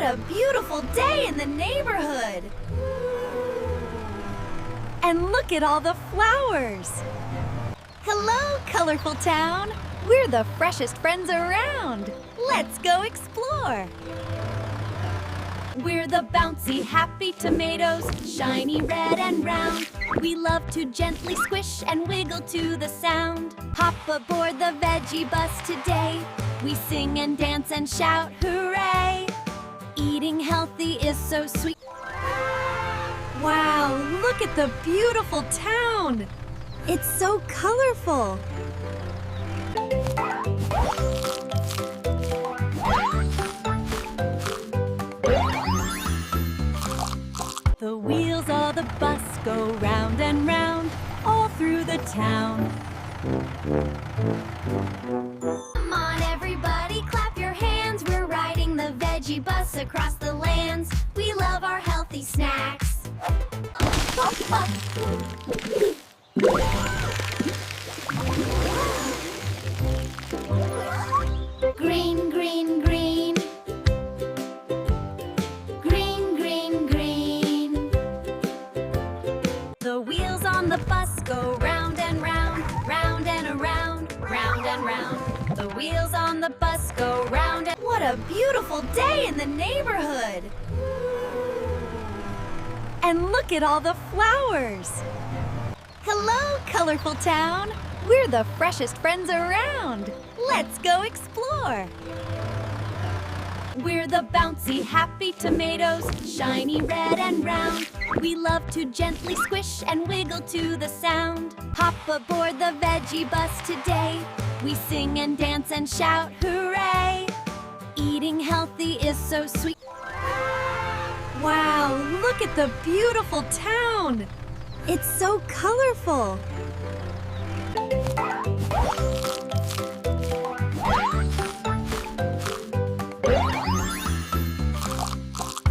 a beautiful day in the neighborhood! And look at all the flowers! Hello, colorful town! We're the freshest friends around! Let's go explore! We're the bouncy, happy tomatoes, shiny red and round. We love to gently squish and wiggle to the sound. Hop aboard the Veggie bus today. We sing and dance and shout, hooray! Eating healthy is so sweet. Wow, look at the beautiful town! It's so colorful! The wheels of the bus go round and round, all through the town. Come on, everybody, clap your hands. We're riding the Veggie bus across the lands. We love our healthy snacks. Green, green, green. Green, green, green. The wheels on the bus go round and round, round and around, round and round. The wheels on the bus go round and... What a beautiful day in the neighborhood! And look at all the flowers! Hello, colorful town! We're the freshest friends around! Let's go explore! We're the bouncy, happy tomatoes, shiny red and round. We love to gently squish and wiggle to the sound. Hop aboard the Veggie bus today. We sing and dance and shout, hooray! Eating healthy is so sweet. Wow, look at the beautiful town! It's so colorful!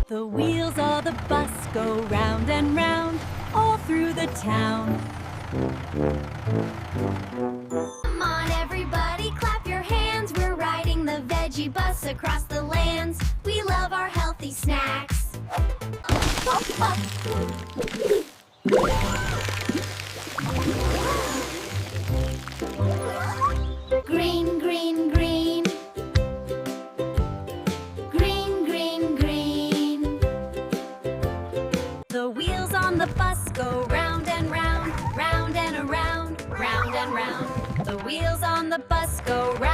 The wheels of the bus go round and round, all through the town. Come on, everybody, clap your hands. We're riding the Veggie bus across the lands. We love our healthy snacks. Green, green, green. Green, green, green. The wheels on the bus go round and round, round and around, round and round. The wheels on the bus go round.